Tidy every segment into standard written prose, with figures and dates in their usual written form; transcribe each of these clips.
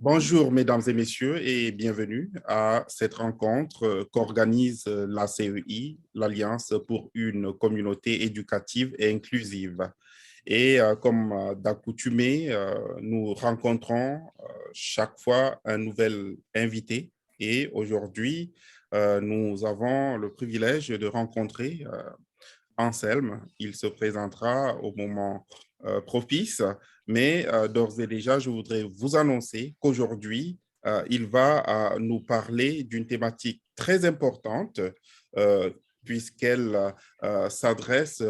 Bonjour, mesdames et messieurs, et bienvenue à cette rencontre qu'organise la CEI, l'Alliance pour une communauté éducative et inclusive. Et comme d'accoutumé, nous rencontrons chaque fois un nouvel invité. Et aujourd'hui, nous avons le privilège de rencontrer Anselme. Il se présentera au moment propice, mais d'ores et déjà, je voudrais vous annoncer qu'aujourd'hui, il va nous parler d'une thématique très importante euh, puisqu'elle s'adresse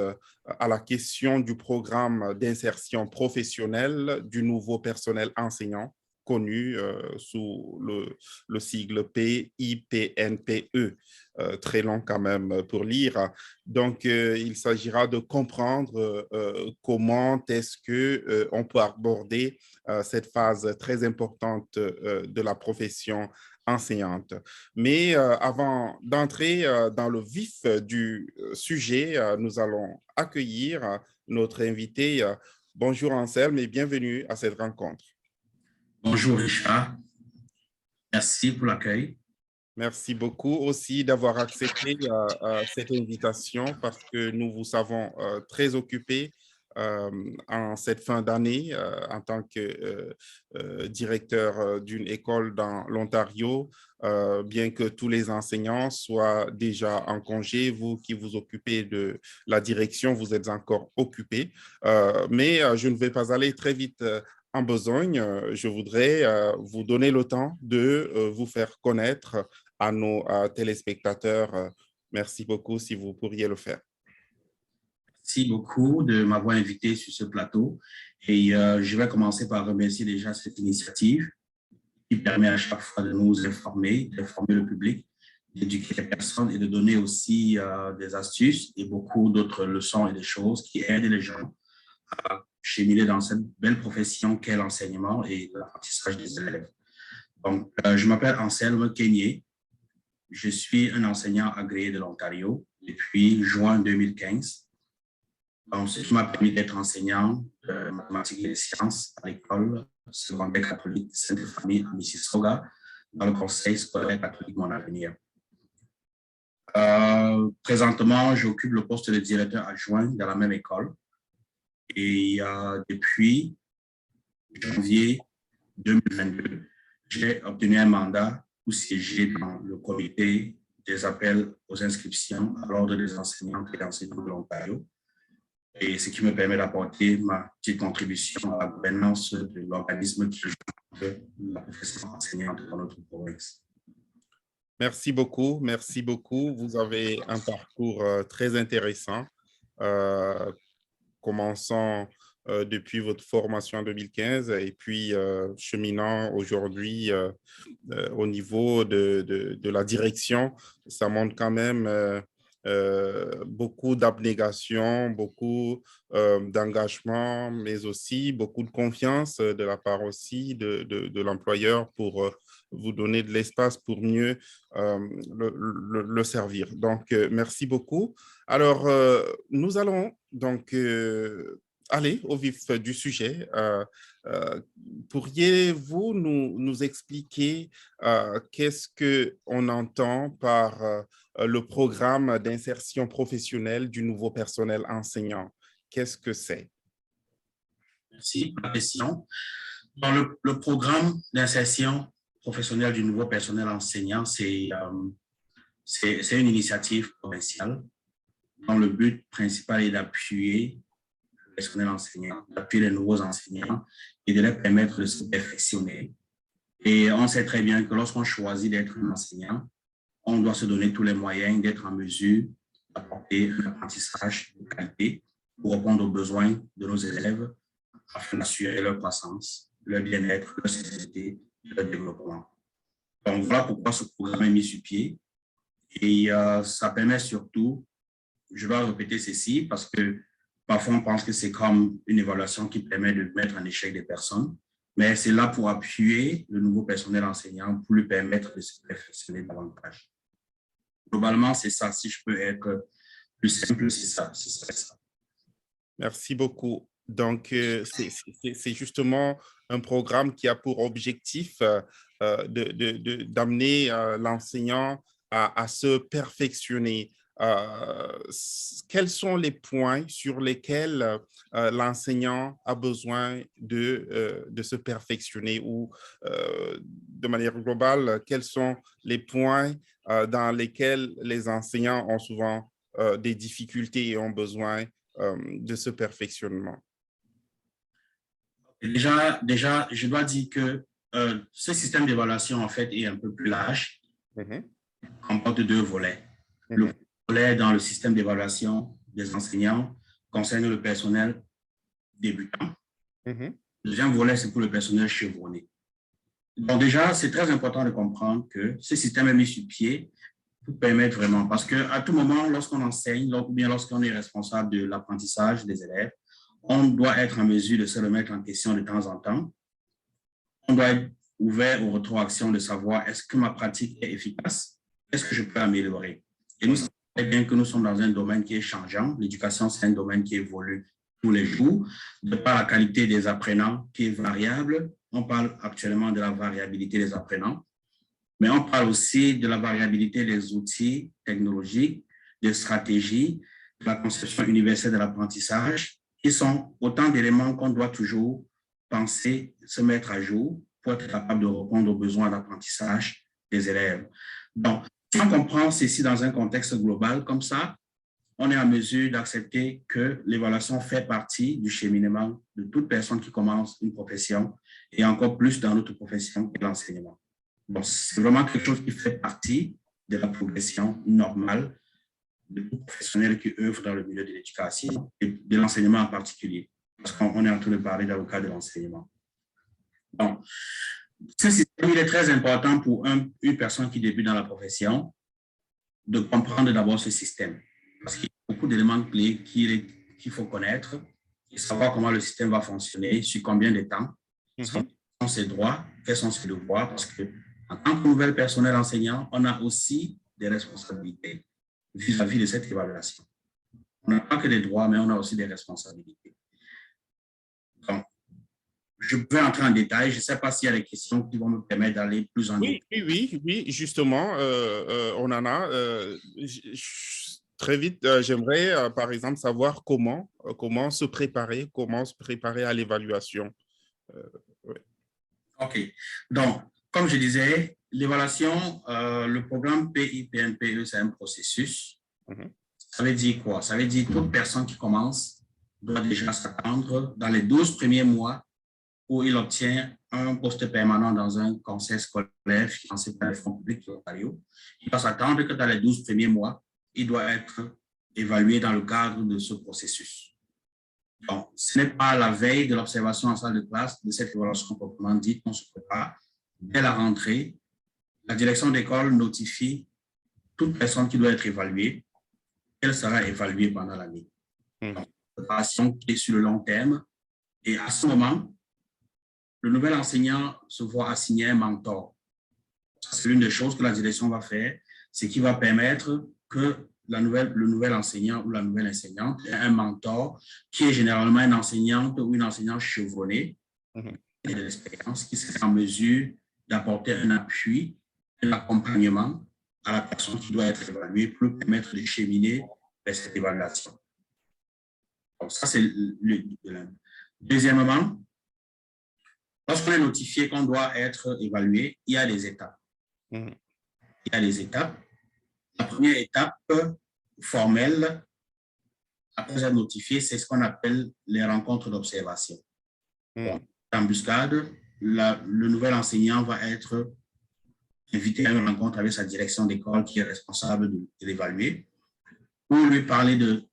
à la question du programme d'insertion professionnelle du nouveau personnel enseignant connu sous le sigle PIPNPE, très long quand même pour lire. Donc, il s'agira de comprendre comment est-ce qu'on peut aborder cette phase très importante de la profession enseignante. Mais avant d'entrer dans le vif du sujet, nous allons accueillir notre invité. Bonjour Anselme et bienvenue à cette rencontre. Bonjour Richard, merci pour l'accueil. Merci beaucoup aussi d'avoir accepté cette invitation parce que nous vous savons très occupé en cette fin d'année en tant que directeur d'une école dans l'Ontario, bien que tous les enseignants soient déjà en congé, vous qui vous occupez de la direction, vous êtes encore occupé. Mais je ne vais pas aller très vite en besogne. Je voudrais vous donner le temps de vous faire connaître à nos téléspectateurs. Merci beaucoup si vous pourriez le faire. Merci beaucoup de m'avoir invité sur ce plateau. Et je vais commencer par remercier déjà cette initiative qui permet à chaque fois de nous informer, d'informer le public, d'éduquer les personnes et de donner aussi des astuces et beaucoup d'autres leçons et des choses qui aident les gens à cheminer dans cette belle profession qu'est l'enseignement et l'apprentissage des élèves. Donc, je m'appelle Anselme Kenyé. Je suis un enseignant agréé de l'Ontario depuis juin 2015. Donc, ce qui m'a permis d'être enseignant de mathématiques et de sciences à l'école secondaire catholique Sainte-Famille à Mississauga, dans le conseil scolaire catholique Mon Avenir. Présentement, j'occupe le poste de directeur adjoint dans la même école. Et depuis janvier 2022, j'ai obtenu un mandat pour siéger dans le comité des appels aux inscriptions à l'ordre des enseignants et enseignants de l'Ontario, et ce qui me permet d'apporter ma petite contribution à la gouvernance de l'organisme qui gère la profession enseignante dans notre province. Merci beaucoup, merci beaucoup. Vous avez un parcours très intéressant, commençant depuis votre formation en 2015 et puis cheminant aujourd'hui au niveau de la direction. Ça montre quand même beaucoup d'abnégation, beaucoup d'engagement, mais aussi beaucoup de confiance de la part aussi de l'employeur pour vous donner de l'espace pour mieux le servir. Donc, merci beaucoup. Alors, nous allons donc aller au vif du sujet. Pourriez-vous nous expliquer qu'est-ce qu'on entend par le programme d'insertion professionnelle du nouveau personnel enseignant? Qu'est-ce que c'est? Merci pour la question. Dans le programme d'insertion professionnelle du nouveau personnel enseignant, c'est une initiative provinciale dont le but principal est d'appuyer le personnel enseignant, d'appuyer les nouveaux enseignants et de leur permettre de se perfectionner. Et on sait très bien que lorsqu'on choisit d'être un enseignant, on doit se donner tous les moyens d'être en mesure d'apporter un apprentissage de qualité pour répondre aux besoins de nos élèves afin d'assurer leur croissance, leur bien-être, leur sécurité et leur développement. Donc, voilà pourquoi ce programme est mis sur pied. Et ça permet surtout, je vais répéter ceci parce que parfois on pense que c'est comme une évaluation qui permet de mettre en échec des personnes, mais c'est là pour appuyer le nouveau personnel enseignant pour lui permettre de se perfectionner davantage. Globalement, c'est ça. Si je peux être plus simple, c'est ça. Merci beaucoup. Donc, c'est justement un programme qui a pour objectif d'amener l'enseignant à se perfectionner. Quels sont les points sur lesquels l'enseignant a besoin de se perfectionner ou de manière globale, quels sont les points dans lesquels les enseignants ont souvent des difficultés et ont besoin de ce perfectionnement? Déjà, je dois dire que ce système d'évaluation, en fait, est un peu plus large, comporte deux volets. Le volet dans le système d'évaluation des enseignants concerne le personnel débutant. Le deuxième volet, c'est pour le personnel chevronné. Donc déjà, c'est très important de comprendre que ce système est mis sur pied pour permettre vraiment, parce qu'à tout moment, lorsqu'on enseigne, ou bien lorsqu'on est responsable de l'apprentissage des élèves, on doit être en mesure de se remettre en question de temps en temps. On doit être ouvert aux rétroactions de savoir est-ce que ma pratique est efficace, est-ce que je peux améliorer. Et nous savons très bien que nous sommes dans un domaine qui est changeant. L'éducation, c'est un domaine qui évolue tous les jours, de par la qualité des apprenants qui est variable. On parle actuellement de la variabilité des apprenants, mais on parle aussi de la variabilité des outils technologiques, des stratégies, de la conception universelle de l'apprentissage, qui sont autant d'éléments qu'on doit toujours penser, se mettre à jour pour être capable de répondre aux besoins d'apprentissage des élèves. Donc, si on comprend ceci dans un contexte global comme ça, on est en mesure d'accepter que l'évaluation fait partie du cheminement de toute personne qui commence une profession et encore plus dans notre profession qui est l'enseignement. Bon, c'est vraiment quelque chose qui fait partie de la progression normale de tout professionnel qui œuvre dans le milieu de l'éducation et de l'enseignement en particulier, parce qu'on est en train de parler dans le cadre de l'enseignement. Donc, ce système, il est très important pour une personne qui débute dans la profession de comprendre d'abord ce système, parce qu'il y a beaucoup d'éléments clés qu'il faut connaître et savoir comment le système va fonctionner, sur combien de temps, quels sont ses droits, quels sont ses devoirs, parce que en tant que nouvel personnel enseignant, on a aussi des responsabilités vis-à-vis de cette évaluation. On n'a pas que des droits, mais on a aussi des responsabilités. Donc, je peux entrer en détail. Je ne sais pas s'il y a des questions qui vont me permettre d'aller plus en détail. Oui, justement, on en a. Très vite, j'aimerais, par exemple, savoir comment se préparer à l'évaluation. Ouais. OK. Donc, comme je disais, l'évaluation, le programme PIPNPE, c'est un processus. Ça veut dire quoi? Ça veut dire que toute personne qui commence doit déjà s'attendre dans les 12 premiers mois où il obtient un poste permanent dans un conseil scolaire financé par les fonds publics de l'Ontario. Il doit s'attendre que dans les 12 premiers mois, il doit être évalué dans le cadre de ce processus. Donc, ce n'est pas la veille de l'observation en salle de classe de cette évaluation proprement dite qu'on se prépare. Dès la rentrée, la direction d'école notifie toute personne qui doit être évaluée, elle sera évaluée pendant l'année. Donc, préparation qui est sur le long terme. Et à ce moment, le nouvel enseignant se voit assigner un mentor. C'est l'une des choses que la direction va faire, c'est qu'il va permettre que le nouvel enseignant ou la nouvelle enseignante ait un mentor qui est généralement une enseignante ou une enseignante chevronnée et de l'expérience qui sera en mesure d'apporter un appui, un accompagnement à la personne qui doit être évaluée pour lui permettre de cheminer vers cette évaluation. Donc ça, c'est le. Deuxièmement, lorsqu'on est notifié qu'on doit être évalué, il y a des étapes. Il y a des étapes. La première étape formelle, après être notifié, c'est ce qu'on appelle les rencontres d'observation. Embuscade, le nouvel enseignant va être invité à une rencontre avec sa direction d'école qui est responsable de l'évaluer pour lui parler de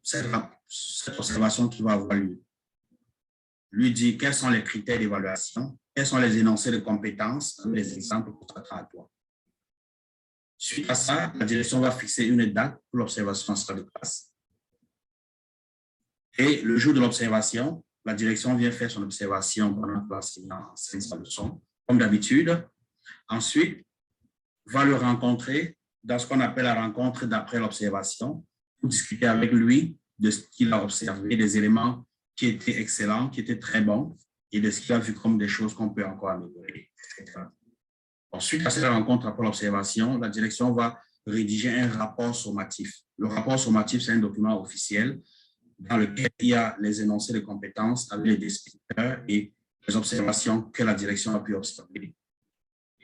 cette observation qui va avoir lieu. Lui dire quels sont les critères d'évaluation, quels sont les énoncés de compétences, les exemples pour s'attendre à toi. Suite à ça, la direction va fixer une date pour l'observation en salle de classe. Et le jour de l'observation, la direction vient faire son observation pendant que l'enseignant enseigne sa leçon, comme d'habitude. Ensuite, va le rencontrer dans ce qu'on appelle la rencontre d'après l'observation pour discuter avec lui de ce qu'il a observé, des éléments qui était excellent, qui était très bon, et de ce qu'il a vu comme des choses qu'on peut encore améliorer, etc. Ensuite, à cette rencontre après l'observation, la direction va rédiger un rapport sommatif. Le rapport sommatif, c'est un document officiel dans lequel il y a les énoncés de compétences avec les descripteurs et les observations que la direction a pu observer.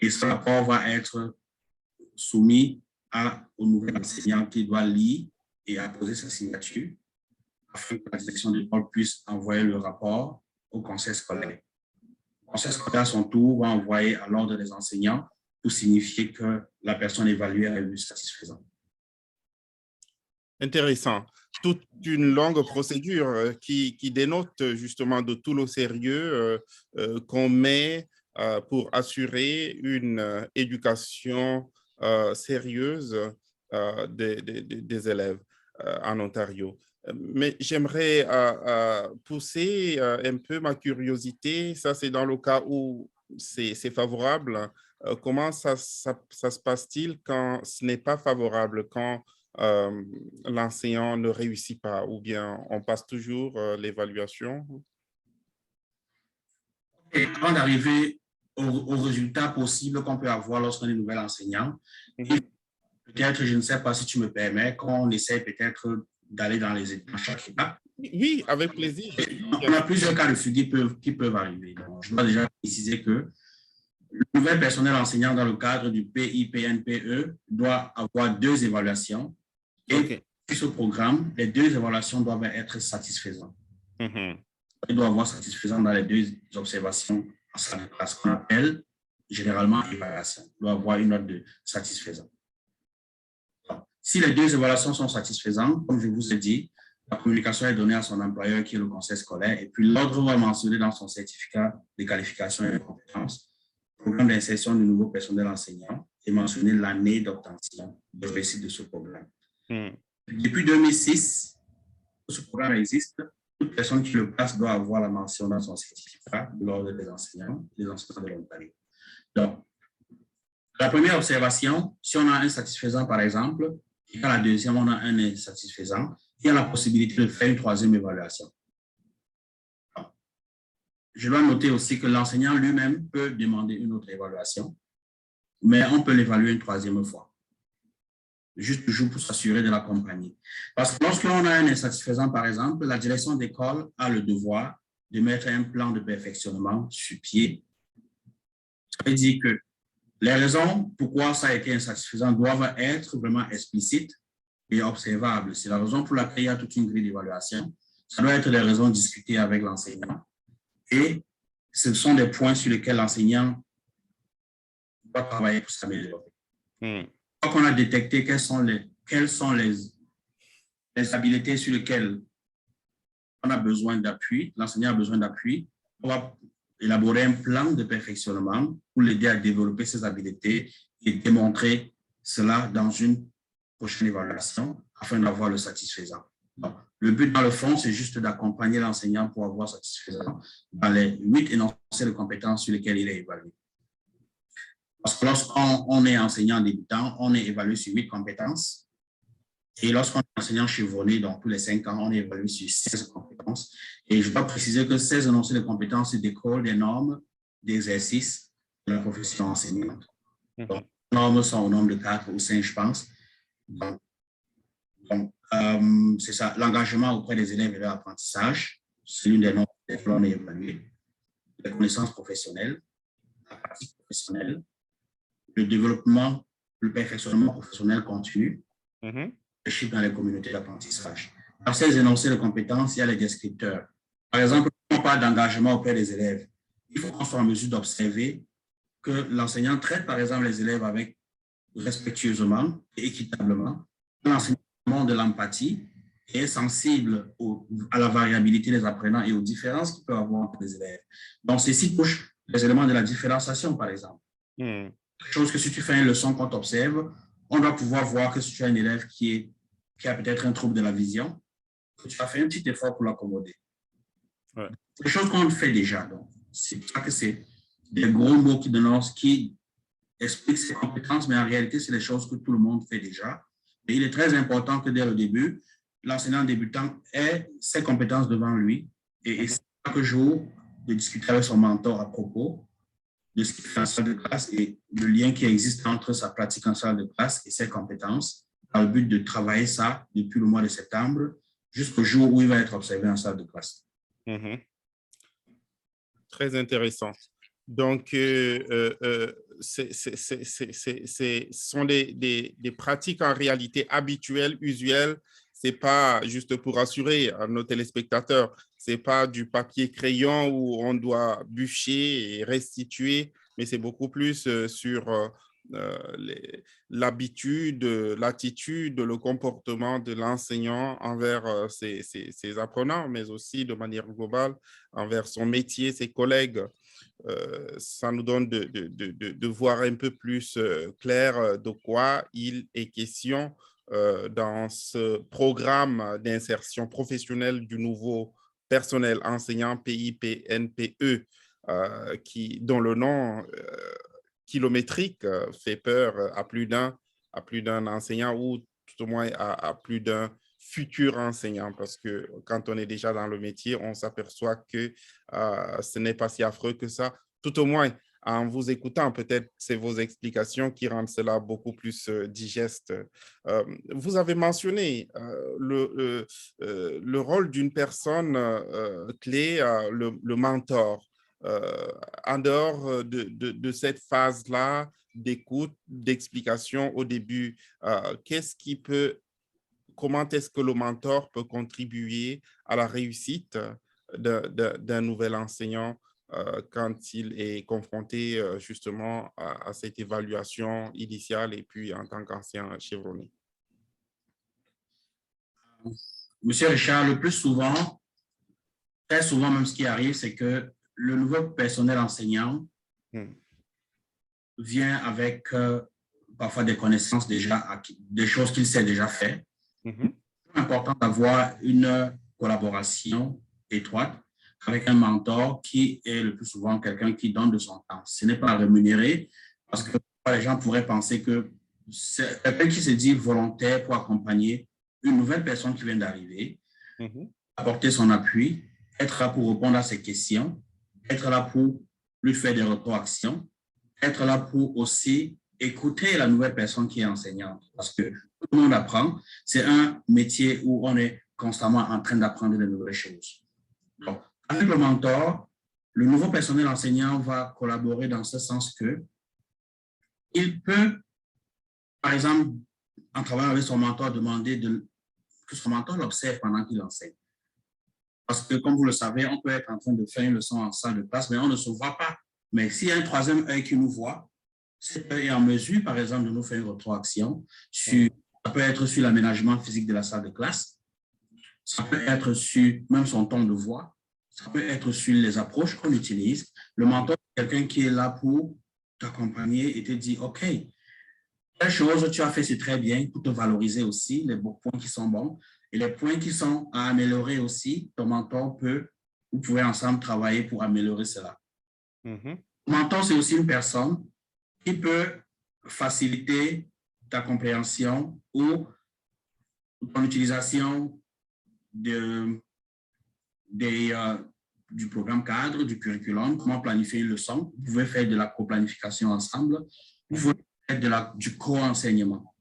Et ce rapport va être soumis au nouvel enseignant qui doit lire et apposer sa signature afin que la direction de l'école puisse envoyer le rapport au conseil scolaire. Le conseil scolaire, à son tour, va envoyer à l'ordre des enseignants pour signifier que la personne évaluée a eu satisfaisant. Intéressant. Toute une longue procédure qui dénote justement de tout le sérieux qu'on met pour assurer une éducation sérieuse des élèves en Ontario. Mais j'aimerais pousser un peu ma curiosité. Ça, c'est dans le cas où c'est favorable. Comment ça se passe-t-il quand ce n'est pas favorable, quand l'enseignant ne réussit pas, ou bien on passe toujours l'évaluation? Et avant d'arriver au résultat possible qu'on peut avoir lorsqu'on est nouvel enseignant, peut-être, je ne sais pas si tu me permets, qu'on essaie peut-être d'aller dans chaque étape. Oui, avec plaisir. On a plusieurs cas de figure qui peuvent arriver. Donc, je dois déjà préciser que le nouvel personnel enseignant dans le cadre du PIPNPE doit avoir 2 évaluations. Et sur ce programme, les 2 évaluations doivent être satisfaisantes. Il doit avoir satisfaisant dans les 2 observations, ce qu'on appelle généralement évaluation. Il doit avoir une note de satisfaisant. Si les 2 évaluations sont satisfaisantes, comme je vous ai dit, la communication est donnée à son employeur qui est le conseil scolaire, et puis l'ordre va mentionner dans son certificat de qualification et de compétences le programme d'insertion du nouveau personnel enseignant et mentionner l'année d'obtention de réussite de ce programme. Depuis 2006, ce programme existe. Toute personne qui le passe doit avoir la mention dans son certificat de l'ordre des enseignants de l'Ontario. Donc, la première observation, si on a un satisfaisant par exemple, et à la deuxième, on a un insatisfaisant, il y a la possibilité de faire une 3e évaluation. Je dois noter aussi que l'enseignant lui-même peut demander une autre évaluation, mais on peut l'évaluer une 3e fois, juste toujours pour s'assurer de l'accompagner. Parce que lorsqu'on a un insatisfaisant, par exemple, la direction d'école a le devoir de mettre un plan de perfectionnement sur pied. Ça veut dire que les raisons pourquoi ça a été insatisfaisant doivent être vraiment explicites et observables. C'est la raison pour laquelle il y a toute une grille d'évaluation. Ça doit être des raisons discutées avec l'enseignant. Et ce sont des points sur lesquels l'enseignant doit travailler pour s'améliorer. Une fois qu'on a détecté quelles sont les habiletés sur lesquelles on a besoin d'appui, l'enseignant a besoin d'appui, on va élaborer un plan de perfectionnement pour l'aider à développer ses habiletés et démontrer cela dans une prochaine évaluation afin d'avoir le satisfaisant. Donc, le but dans le fond, c'est juste d'accompagner l'enseignant pour avoir satisfaisant dans les 8 énoncés de compétences sur lesquels il est évalué. Parce que lorsqu'on est enseignant débutant, on est évalué sur 8 compétences. Et lorsqu'on est enseignant chevronné, donc tous les 5 ans, on est évalué sur 16 compétences. Et je dois préciser que ces énoncés de compétences découlent des normes d'exercice de la profession enseignante. Donc, les normes sont au nombre de 4 ou 5, je pense. Donc c'est ça, l'engagement auprès des élèves et leur apprentissage, c'est l'une des normes que l'on est évalué. Les connaissances professionnelles, la pratique professionnelle, le développement, le perfectionnement professionnel continu, le chiffre dans les communautés d'apprentissage. Dans ces énoncés de compétences, il y a les descripteurs. Par exemple, quand on parle d'engagement auprès des élèves, il faut qu'on soit en mesure d'observer que l'enseignant traite, par exemple, les élèves avec respectueusement et équitablement, l'enseignement de l'empathie et est sensible à la variabilité des apprenants et aux différences qu'il peut y avoir entre les élèves. Donc, ceci touche les éléments de la différenciation, par exemple. Quelque chose que si tu fais une leçon qu'on t'observe, on doit pouvoir voir que si tu as un élève qui a peut-être un trouble de la vision, que tu as fait un petit effort pour l'accommoder. C'est des choses qu'on fait déjà. Donc, c'est pour ça que c'est des gros mots qui expliquent ses compétences, mais en réalité, c'est des choses que tout le monde fait déjà. Et il est très important que dès le début, l'enseignant débutant ait ses compétences devant lui Et chaque jour, de discuter avec son mentor à propos de ce qu'il fait en salle de classe et le lien qui existe entre sa pratique en salle de classe et ses compétences, dans le but de travailler ça depuis le mois de septembre jusqu'au jour où il va être observé en salle de classe. Très intéressant. Donc, ce sont des pratiques en réalité habituelles, usuelles. Ce n'est pas juste pour rassurer à nos téléspectateurs, ce n'est pas du papier crayon où on doit bûcher et restituer, mais c'est beaucoup plus sur l'habitude, l'attitude, le comportement de l'enseignant envers ses apprenants, mais aussi de manière globale envers son métier, ses collègues. Ça nous donne de voir un peu plus clair de quoi il est question dans ce programme d'insertion professionnelle du nouveau personnel enseignant PIPNPE, dont le nom kilométrique fait peur à plus d'un enseignant ou tout au moins à plus d'un futur enseignant, parce que quand on est déjà dans le métier, on s'aperçoit que ce n'est pas si affreux que ça. Tout au moins, en vous écoutant, peut-être c'est vos explications qui rendent cela beaucoup plus digeste. Vous avez mentionné le rôle d'une personne clé, le mentor. En dehors de cette phase-là d'écoute, d'explication au début, comment est-ce que le mentor peut contribuer à la réussite d'un nouvel enseignant quand il est confronté justement à cette évaluation initiale et puis en tant qu'ancien chevronné? Monsieur Richard, le plus souvent, très souvent même ce qui arrive, c'est que le nouveau personnel enseignant vient avec parfois des connaissances déjà, des choses qu'il sait déjà faire. C'est important d'avoir une collaboration étroite avec un mentor qui est le plus souvent quelqu'un qui donne de son temps. Ce n'est pas rémunéré parce que les gens pourraient penser que c'est quelqu'un qui se dit volontaire pour accompagner une nouvelle personne qui vient d'arriver, apporter son appui, être là pour répondre à ses questions, être là pour lui faire des rétroactions, être là pour aussi écouter la nouvelle personne qui est enseignante. Parce que tout le monde apprend. C'est un métier où on est constamment en train d'apprendre de nouvelles choses. Donc, avec le mentor, le nouveau personnel enseignant va collaborer dans ce sens que il peut, par exemple, en travaillant avec son mentor, demander que son mentor l'observe pendant qu'il enseigne. Parce que, comme vous le savez, on peut être en train de faire une leçon en salle de classe, mais on ne se voit pas. Mais s'il y a un troisième œil qui nous voit, cet œil est en mesure, par exemple, de nous faire une rétroaction. Ça peut être sur l'aménagement physique de la salle de classe. Ça peut être sur même son ton de voix. Ça peut être sur les approches qu'on utilise. Le mentor, c'est quelqu'un qui est là pour t'accompagner et te dire, OK, telle chose, tu as fait, c'est très bien, pour te valoriser aussi, les points qui sont bons. Et les points qui sont à améliorer aussi, ton mentor vous pouvez ensemble travailler pour améliorer cela. Le mentor, c'est aussi une personne qui peut faciliter ta compréhension ou ton utilisation du programme cadre, du curriculum, comment planifier une leçon. Vous pouvez faire de la coplanification ensemble. Vous pouvez faire du co-enseignement.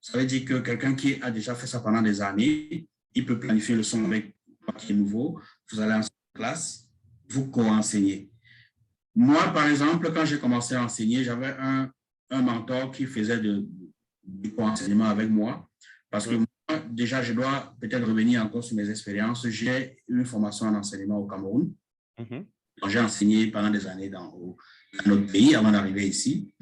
Ça veut dire que quelqu'un qui a déjà fait ça pendant des années, il peut planifier une leçon avec toi qui est nouveau. Vous allez en classe, vous co-enseignez. Moi, par exemple, quand j'ai commencé à enseigner, j'avais un mentor qui faisait du co-enseignement avec moi. Parce que moi, déjà, je dois peut-être revenir encore sur mes expériences. J'ai eu une formation en enseignement au Cameroun. Donc, j'ai enseigné pendant des années dans notre pays avant d'arriver ici.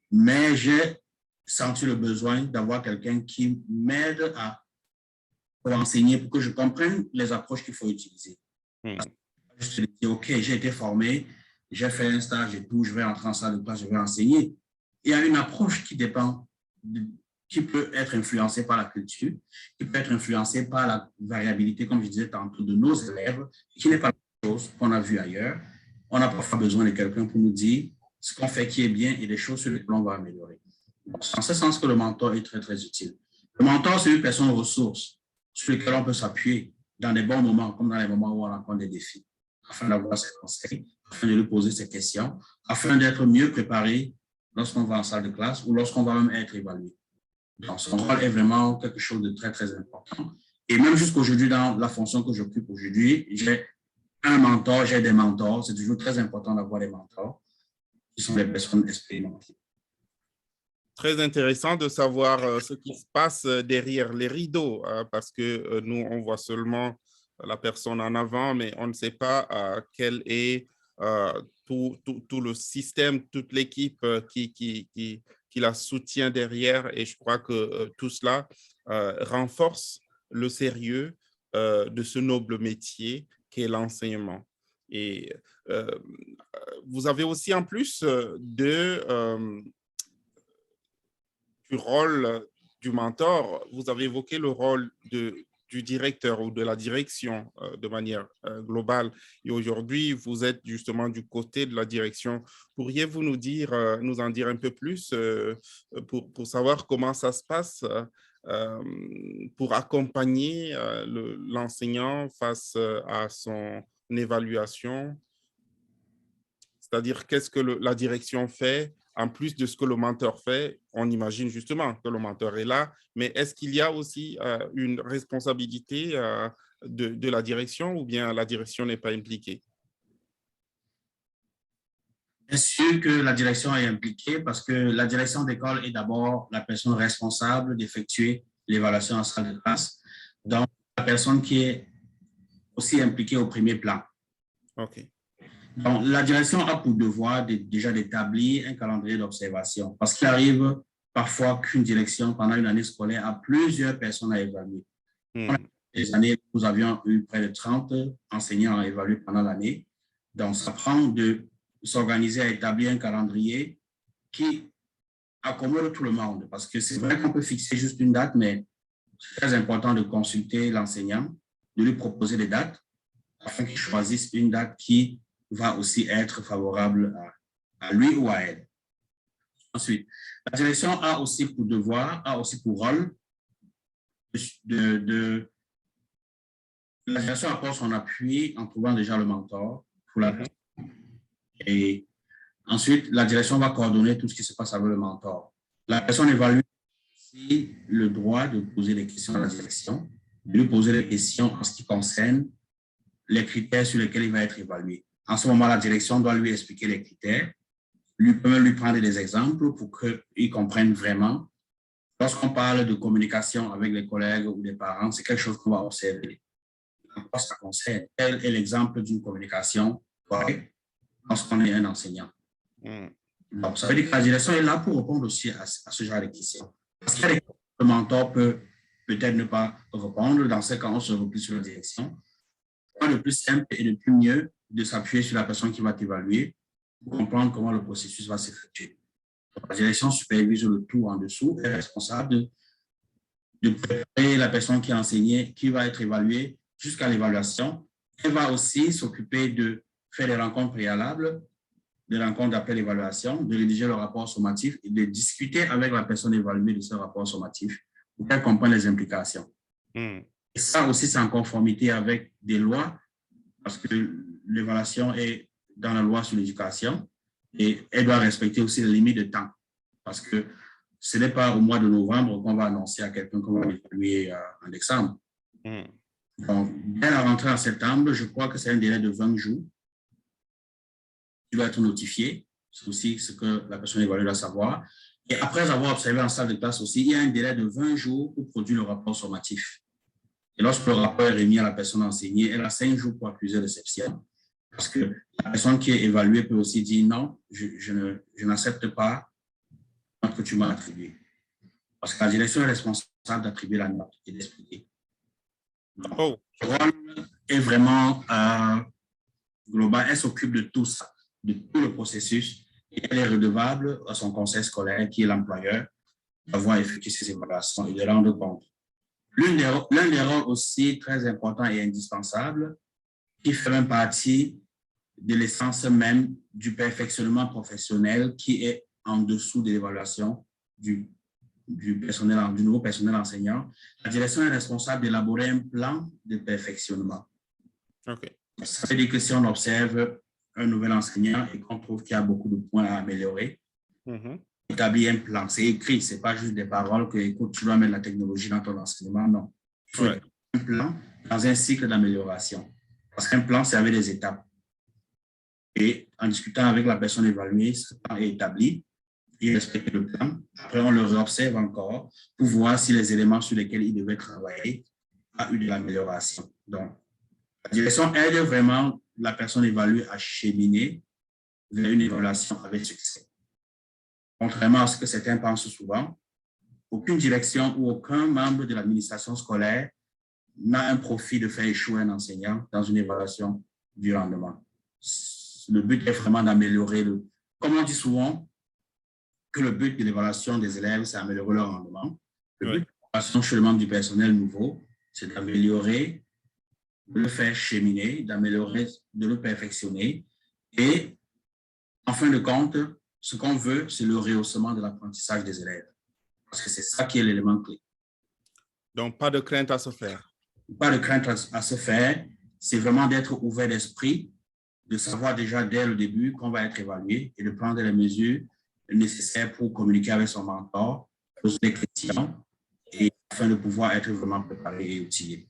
Mais j'ai senti le besoin d'avoir quelqu'un qui m'aide à enseigner pour que je comprenne les approches qu'il faut utiliser. Je me dis, OK, j'ai été formé, j'ai fait un stage et tout, je vais entrer en salle de classe, je vais enseigner. Il y a une approche qui dépend, qui peut être influencée par la culture, qui peut être influencée par la variabilité, comme je disais tantôt, de nos élèves, qui n'est pas la chose qu'on a vue ailleurs. On a parfois besoin de quelqu'un pour nous dire ce qu'on fait qui est bien et des choses sur lesquelles on va améliorer. C'est en ce sens que le mentor est très, très utile. Le mentor, c'est une personne ressource sur laquelle on peut s'appuyer dans des bons moments, comme dans les moments où on rencontre des défis, afin d'avoir ses conseils, afin de lui poser ses questions, afin d'être mieux préparé lorsqu'on va en salle de classe ou lorsqu'on va même être évalué. Donc, son rôle est vraiment quelque chose de très, très important. Et même jusqu'aujourd'hui, dans la fonction que j'occupe aujourd'hui, j'ai un mentor, j'ai des mentors. C'est toujours très important d'avoir des mentors qui sont des personnes expérimentées. Très intéressant de savoir ce qui se passe derrière les rideaux, parce que nous, on voit seulement la personne en avant, mais on ne sait pas quel est tout le système, toute l'équipe qui la soutient derrière. Et je crois que tout cela renforce le sérieux de ce noble métier qu'est l'enseignement. Et vous avez aussi en plus du rôle du mentor, vous avez évoqué le rôle du directeur ou de la direction de manière globale. Et aujourd'hui, vous êtes justement du côté de la direction. Pourriez-vous nous en dire un peu plus pour savoir comment ça se passe pour accompagner l'enseignant face à son évaluation? C'est-à-dire, qu'est-ce que la direction fait en plus de ce que le mentor fait? On imagine justement que le mentor est là, mais est-ce qu'il y a aussi une responsabilité de la direction ou bien la direction n'est pas impliquée? Bien sûr que la direction est impliquée parce que la direction d'école est d'abord la personne responsable d'effectuer l'évaluation en salle de classe. Donc, la personne qui est aussi impliquée au premier plan. OK. Donc, la direction a pour devoir déjà d'établir un calendrier d'observation parce qu'il arrive parfois qu'une direction, pendant une année scolaire, a plusieurs personnes à évaluer. Les années, nous avions eu près de 30 enseignants à évaluer pendant l'année. Donc, ça prend de s'organiser à établir un calendrier qui accommode tout le monde parce que c'est vrai qu'on peut fixer juste une date, mais c'est très important de consulter l'enseignant, de lui proposer des dates afin qu'il choisisse une date qui va aussi être favorable à lui ou à elle. Ensuite, la direction a aussi pour devoir, a aussi pour rôle la direction apporte son appui en trouvant déjà le mentor pour la personne. Et ensuite, la direction va coordonner tout ce qui se passe avec le mentor. La personne évalue aussi le droit de poser des questions à la direction, de lui poser des questions en ce qui concerne les critères sur lesquels il va être évalué. En ce moment, la direction doit lui expliquer les critères, peut même lui prendre des exemples pour qu'il comprenne vraiment. Lorsqu'on parle de communication avec les collègues ou les parents, c'est quelque chose qu'on va observer. En quoi ça concerne? Quel est l'exemple d'une communication correcte lorsqu'on est un enseignant? Donc, ça veut dire que la direction est là pour répondre aussi à ce genre de questions. Parce qu'il y a des questions que le mentor peut peut-être ne pas répondre. Dans ce cas, on se replie sur la direction. Le plus simple et le plus mieux de s'appuyer sur la personne qui va t'évaluer pour comprendre comment le processus va s'effectuer. La direction supervise le tout en dessous, est responsable de préparer la personne qui a enseigné, qui va être évaluée jusqu'à l'évaluation. Elle va aussi s'occuper de faire des rencontres préalables, des rencontres d'après l'évaluation, de rédiger le rapport sommatif et de discuter avec la personne évaluée de ce rapport sommatif pour qu'elle comprenne les implications. Et ça aussi, c'est en conformité avec des lois, parce que l'évaluation est dans la loi sur l'éducation et elle doit respecter aussi les limites de temps, parce que ce n'est pas au mois de novembre qu'on va annoncer à quelqu'un qu'on va évaluer en décembre. Donc, dès la rentrée en septembre, je crois que c'est un délai de 20 jours qui doit être notifié. C'est aussi ce que la personne évaluée doit savoir. Et après avoir observé en salle de classe aussi, il y a un délai de 20 jours pour produire le rapport sommatif. Et lorsque le rapport est remis à la personne enseignée, elle a 5 jours pour accuser réception. Parce que la personne qui est évaluée peut aussi dire non, je n'accepte pas la note que tu m'as attribuée. Parce que la direction est responsable d'attribuer la note et d'expliquer. Le rôle est vraiment global. Elle s'occupe de tout ça, de tout le processus. Et elle est redevable à son conseil scolaire, qui est l'employeur, d'avoir effectué ces évaluations et de rendre compte. L'un des rôles aussi très important et indispensable, qui fait même partie de l'essence même du perfectionnement professionnel qui est en dessous de l'évaluation du du nouveau personnel enseignant, la direction est responsable d'élaborer un plan de perfectionnement. OK. Ça veut dire que si on observe un nouvel enseignant et qu'on trouve qu'il y a beaucoup de points à améliorer, établir un plan, c'est écrit, ce n'est pas juste des paroles que, écoute, tu dois mettre la technologie dans ton enseignement, non. Il faut un plan dans un cycle d'amélioration. Parce qu'un plan, c'est avec des étapes. Et en discutant avec la personne évaluée, ce plan est établi, il respecte le plan. Après, on le réobserve encore pour voir si les éléments sur lesquels il devait travailler ont eu de l'amélioration. Donc, la direction aide vraiment la personne évaluée à cheminer vers une évaluation avec succès. Contrairement à ce que certains pensent souvent, aucune direction ou aucun membre de l'administration scolaire n'a un profit de faire échouer un enseignant dans une évaluation du rendement. Le but est vraiment d'améliorer comme on dit souvent, que le but de l'évaluation des élèves, c'est d'améliorer leur rendement. Le but de l'évaluation chez le membre du personnel nouveau, c'est d'améliorer, de le faire cheminer, d'améliorer, de le perfectionner. Et en fin de compte, ce qu'on veut, c'est le rehaussement de l'apprentissage des élèves. Parce que c'est ça qui est l'élément clé. Donc, pas de crainte à se faire. Pas de crainte à se faire. C'est vraiment d'être ouvert d'esprit, de savoir déjà dès le début qu'on va être évalué et de prendre les mesures nécessaires pour communiquer avec son mentor, poser des questions et afin de pouvoir être vraiment préparé et outillé.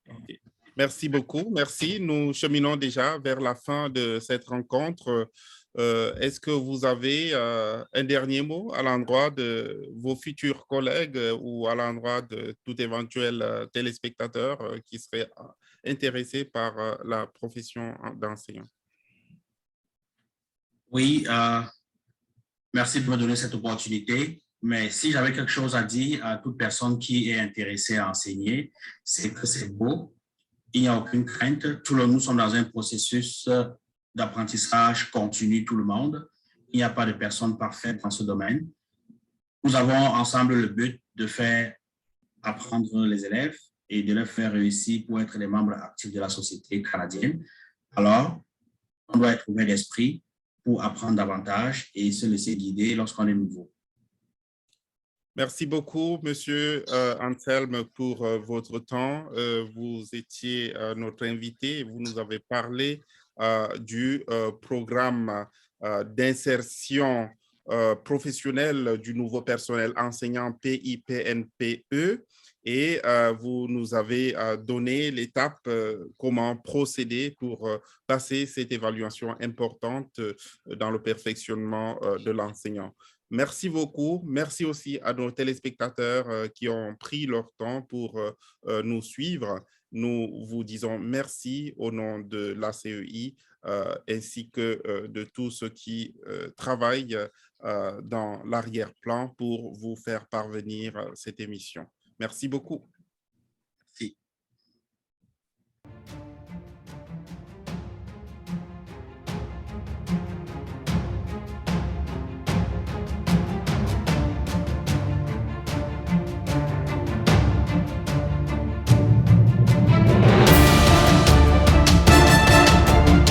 Okay. Merci beaucoup. Merci. Nous cheminons déjà vers la fin de cette rencontre. Est-ce que vous avez un dernier mot à l'endroit de vos futurs collègues ou à l'endroit de tout éventuel téléspectateur qui serait intéressé par la profession d'enseignant? Oui, merci de me donner cette opportunité. Mais si j'avais quelque chose à dire à toute personne qui est intéressée à enseigner, c'est que c'est beau. Il n'y a aucune crainte. Nous sommes dans un processus d'apprentissage continu, tout le monde. Il n'y a pas de personne parfaite dans ce domaine. Nous avons ensemble le but de faire apprendre les élèves et de les faire réussir pour être des membres actifs de la société canadienne. Alors, on doit être ouvert d'esprit pour apprendre davantage et se laisser guider lorsqu'on est nouveau. Merci beaucoup, Monsieur Anselme, pour votre temps. Vous étiez notre invité et vous nous avez parlé du programme d'insertion professionnelle du nouveau personnel enseignant PIPNPE et vous nous avez donné l'étape comment procéder pour passer cette évaluation importante dans le perfectionnement de l'enseignant. Merci beaucoup. Merci aussi à nos téléspectateurs qui ont pris leur temps pour nous suivre. Nous vous disons merci au nom de l'ACEI ainsi que de tous ceux qui travaillent dans l'arrière-plan pour vous faire parvenir cette émission. Merci beaucoup.